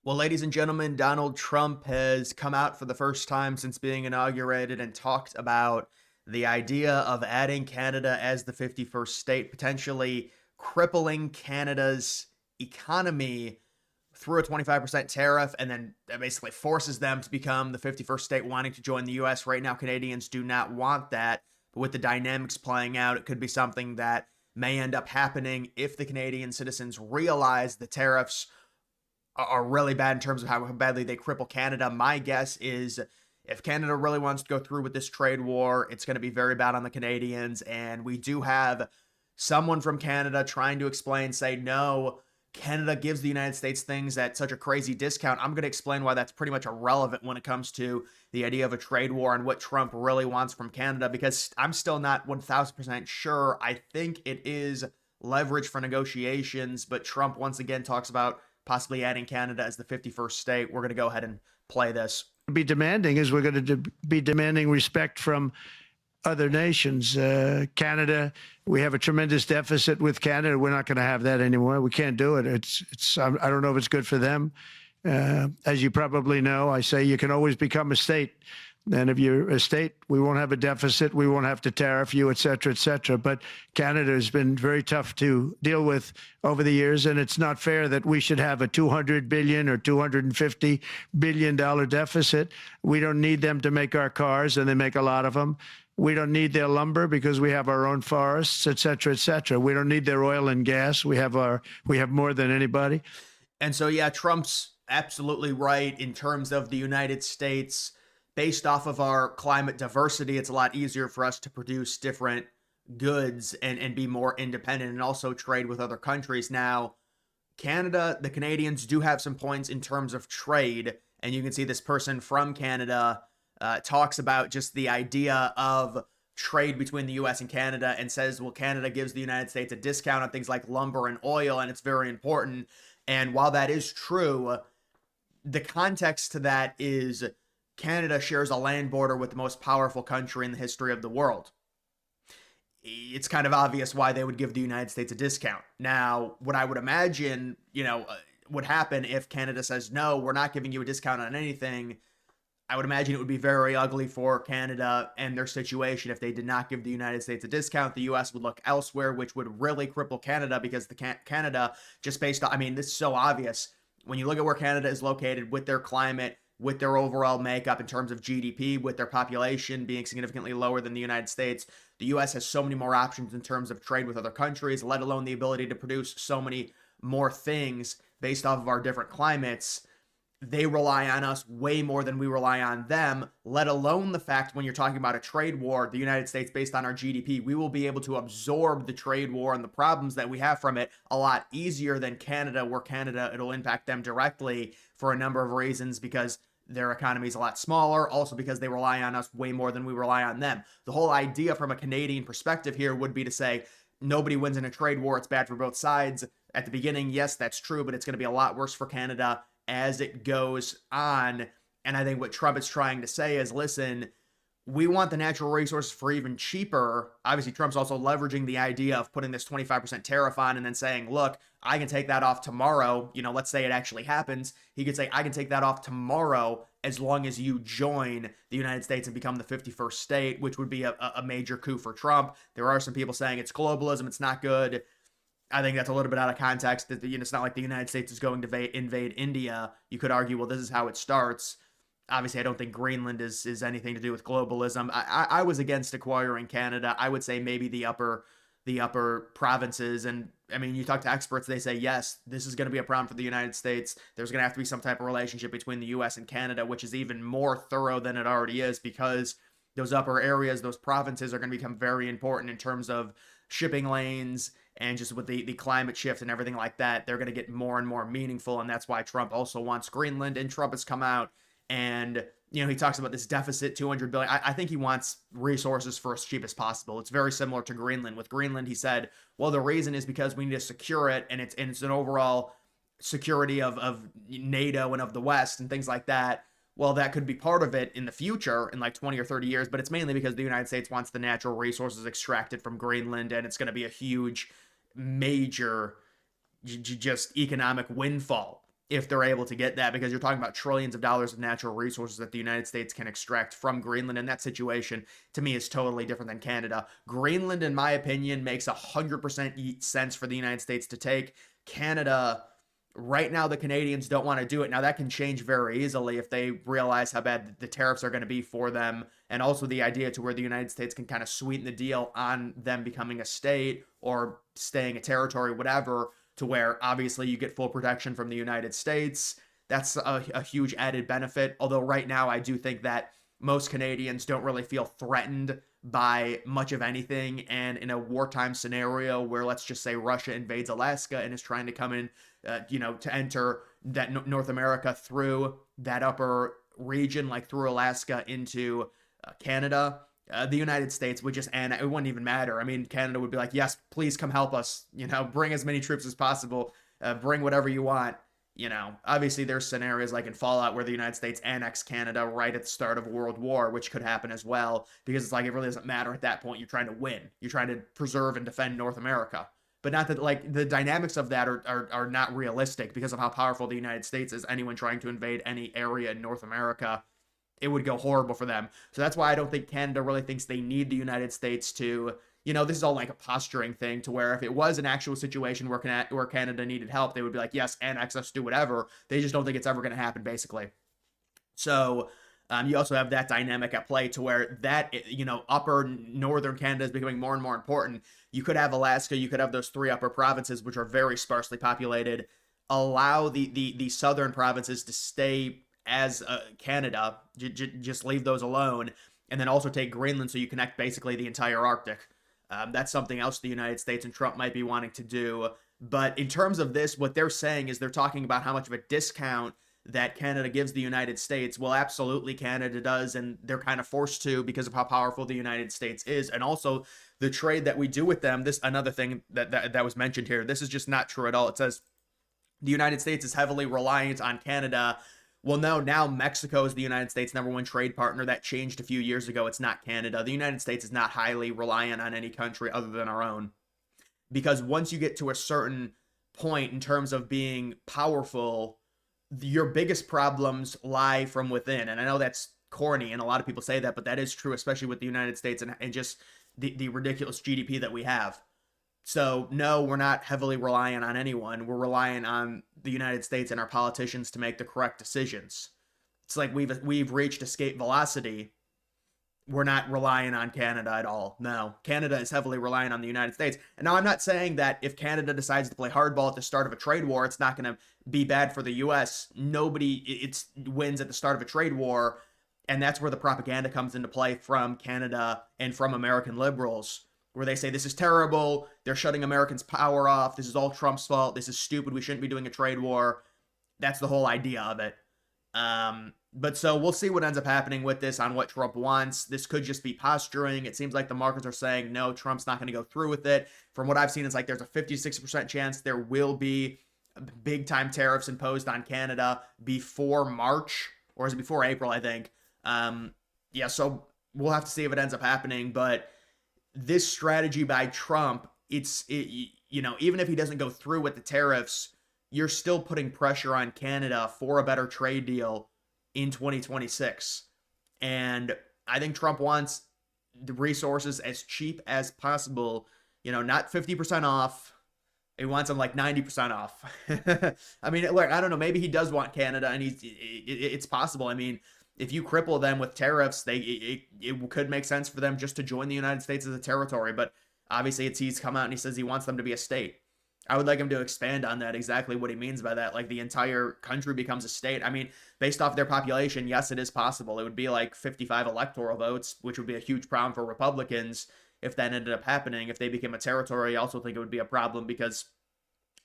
Well, ladies and gentlemen, Donald Trump has come out for the first time since being inaugurated and talked about the idea of adding Canada as the 51st state, potentially crippling Canada's economy through a 25% tariff, and then that basically forces them to become the 51st state wanting to join the US. Right now, Canadians do not want that. But with the dynamics playing out, it could be something that may end up happening if the Canadian citizens realize the tariffs are really bad in terms of how badly they cripple Canada. My guess is if Canada really wants to go through with this trade war, it's going to be very bad on the Canadians. And we do have someone from Canada trying to explain, say, no, Canada gives the United States things at such a crazy discount. I'm going to explain why that's pretty much irrelevant when it comes to the idea of a trade war and what Trump really wants from Canada, because I'm still not 1000% sure. I think it is leverage for negotiations, but Trump once again talks about possibly adding Canada as the 51st state. We're going to go ahead and play this. Be demanding is we're going to be demanding respect from other nations. Canada, we have a tremendous deficit with Canada. We're not going to have that anymore. We can't do it. I don't know if it's good for them. As you probably know, I say you can always become a state. And if you're a state, we won't have a deficit. We won't have to tariff you, et cetera, et cetera. But Canada has been very tough to deal with over the years. And it's not fair that we should have a $200 billion or $250 billion deficit. We don't need them to make our cars, and they make a lot of them. We don't need their lumber because we have our own forests, et cetera, et cetera. We don't need their oil and gas. We have more than anybody. And so, yeah, Trump's absolutely right in terms of the United States. Based off of our climate diversity, it's a lot easier for us to produce different goods and be more independent and also trade with other countries. Now, Canada, the Canadians do have some points in terms of trade, and you can see this person from Canada talks about just the idea of trade between the US and Canada and says, well, Canada gives the United States a discount on things like lumber and oil, and it's very important. And while that is true, the context to that is Canada shares a land border with the most powerful country in the history of the world. It's kind of obvious why they would give the United States a discount. Now, what I would imagine, would happen if Canada says, no, we're not giving you a discount on anything. I would imagine it would be very ugly for Canada and their situation if they did not give the United States a discount. The U.S. would look elsewhere, which would really cripple Canada because Canada, just based on, this is so obvious. When you look at where Canada is located with their climate, with their overall makeup in terms of GDP, with their population being significantly lower than the United States, the U.S. has so many more options in terms of trade with other countries, let alone the ability to produce so many more things based off of our different climates. They rely on us way more than we rely on them, let alone the fact when you're talking about a trade war, the United States, based on our GDP, we will be able to absorb the trade war and the problems that we have from it a lot easier than Canada, where Canada, it'll impact them directly for a number of reasons because their economy is a lot smaller, also because they rely on us way more than we rely on them. The whole idea from a Canadian perspective here would be to say, nobody wins in a trade war, it's bad for both sides. At the beginning, yes, that's true, but it's going to be a lot worse for Canada as it goes on. And I think what Trump is trying to say is, listen, we want the natural resources for even cheaper. Obviously, Trump's also leveraging the idea of putting this 25% tariff on and then saying, look, I can take that off tomorrow. Let's say it actually happens. He could say, I can take that off tomorrow as long as you join the United States and become the 51st state, which would be a major coup for Trump. There are some people saying it's globalism, it's not good. I think that's a little bit out of context. It's not like the United States is going to invade India. You could argue, well, this is how it starts. Obviously, I don't think Greenland is anything to do with globalism. I was against acquiring Canada. I would say maybe the upper provinces. And you talk to experts, they say, yes, this is going to be a problem for the United States. There's going to have to be some type of relationship between the U.S. and Canada, which is even more thorough than it already is, because those upper areas, those provinces are going to become very important in terms of shipping lanes and just with the climate shift and everything like that. They're going to get more and more meaningful. And that's why Trump also wants Greenland. And Trump has come out and, he talks about this deficit, $200 billion. I think he wants resources for as cheap as possible. It's very similar to Greenland. With Greenland, he said, well, the reason is because we need to secure it, and it's an overall security of NATO and of the West and things like that. Well, that could be part of it in the future in like 20 or 30 years, but it's mainly because the United States wants the natural resources extracted from Greenland, and it's going to be a huge, major, just economic windfall if they're able to get that, because you're talking about trillions of dollars of natural resources that the United States can extract from Greenland. And that situation, to me, is totally different than Canada. Greenland, in my opinion, makes 100% sense for the United States to take. Canada, right now, the Canadians don't want to do it. Now, that can change very easily if they realize how bad the tariffs are going to be for them. And also the idea to where the United States can kind of sweeten the deal on them becoming a state or staying a territory, whatever, to where obviously you get full protection from the United States. That's a huge added benefit. Although right now I do think that most Canadians don't really feel threatened by much of anything. And in a wartime scenario where, let's just say, Russia invades Alaska and is trying to come in, to enter that North America through that upper region, like through Alaska into Canada, the United States would just, and it wouldn't even matter. I mean, Canada would be like, yes, please come help us, bring as many troops as possible, bring whatever you want. Obviously there's scenarios like in Fallout where the United States annexed Canada right at the start of World War, which could happen as well, because it's like, it really doesn't matter at that point. You're trying to win. You're trying to preserve and defend North America. But not that, like, the dynamics of that are not realistic because of how powerful the United States is. Anyone trying to invade any area in North America, it would go horrible for them. So that's why I don't think Canada really thinks they need the United States to, this is all like a posturing thing, to where if it was an actual situation where Canada needed help, they would be like, yes, annex us, do whatever. They just don't think it's ever going to happen, basically. So you also have that dynamic at play to where that, upper northern Canada is becoming more and more important. You could have Alaska, you could have those three upper provinces, which are very sparsely populated, allow the southern provinces to stay as Canada, just leave those alone, and then also take Greenland so you connect basically the entire Arctic. That's something else the United States and Trump might be wanting to do. But in terms of this, what they're saying is they're talking about how much of a discount that Canada gives the United States. Well, absolutely Canada does, and they're kind of forced to because of how powerful the United States is, and also the trade that we do with them. This another thing that was mentioned here. This is just not true at all. It says the United States is heavily reliant on Canada. Well, no, now Mexico is the United States' #1 trade partner. That changed a few years ago. It's not Canada. The United States is not highly reliant on any country other than our own. Because once you get to a certain point in terms of being powerful, your biggest problems lie from within. And I know that's corny, and a lot of people say that, but that is true, especially with the United States and just the ridiculous GDP that we have. So, no, we're not heavily reliant on anyone. We're relying on the United States and our politicians to make the correct decisions. It's like we've reached escape velocity. We're not relying on Canada at all. No, Canada is heavily reliant on the United States. And now I'm not saying that if Canada decides to play hardball at the start of a trade war, it's not going to be bad for the U.S. Nobody wins at the start of a trade war. And that's where the propaganda comes into play from Canada and from American liberals, where they say this is terrible, they're shutting Americans' power off, this is all Trump's fault, this is stupid, we shouldn't be doing a trade war. That's the whole idea of it. But so we'll see what ends up happening with this on what Trump wants. This could just be posturing. It seems like the markets are saying, no, Trump's not going to go through with it. From what I've seen, it's like there's a 50-60% chance there will be big-time tariffs imposed on Canada before March, or is it before April, I think. So we'll have to see if it ends up happening, but this strategy by Trump, even if he doesn't go through with the tariffs, you're still putting pressure on Canada for a better trade deal in 2026. And I think Trump wants the resources as cheap as possible, not 50% off. He wants them like 90% off. I mean, look, I don't know. Maybe he does want Canada, and it's possible. I mean, if you cripple them with tariffs, it could make sense for them just to join the United States as a territory. But obviously, he's come out and he says he wants them to be a state. I would like him to expand on that, exactly what he means by that. Like the entire country becomes a state. I mean, based off their population, yes, it is possible. It would be like 55 electoral votes, which would be a huge problem for Republicans if that ended up happening. If they became a territory, I also think it would be a problem because,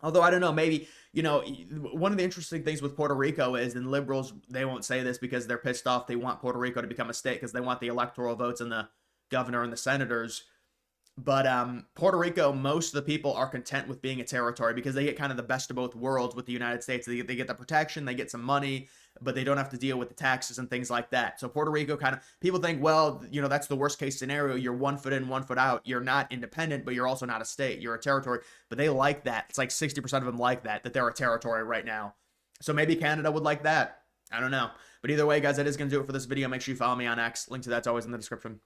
although I don't know, maybe, one of the interesting things with Puerto Rico is, and liberals, they won't say this because they're pissed off. They want Puerto Rico to become a state because they want the electoral votes and the governor and the senators. But Puerto Rico, most of the people are content with being a territory because they get kind of the best of both worlds with the United States. They get the protection, they get some money, but they don't have to deal with the taxes and things like that. So Puerto Rico people think, well, that's the worst case scenario. You're 1 foot in, 1 foot out. You're not independent, but you're also not a state. You're a territory. But they like that. It's like 60% of them like that they're a territory right now. So maybe Canada would like that. I don't know. But either way, guys, that is going to do it for this video. Make sure you follow me on X. Link to that's always in the description.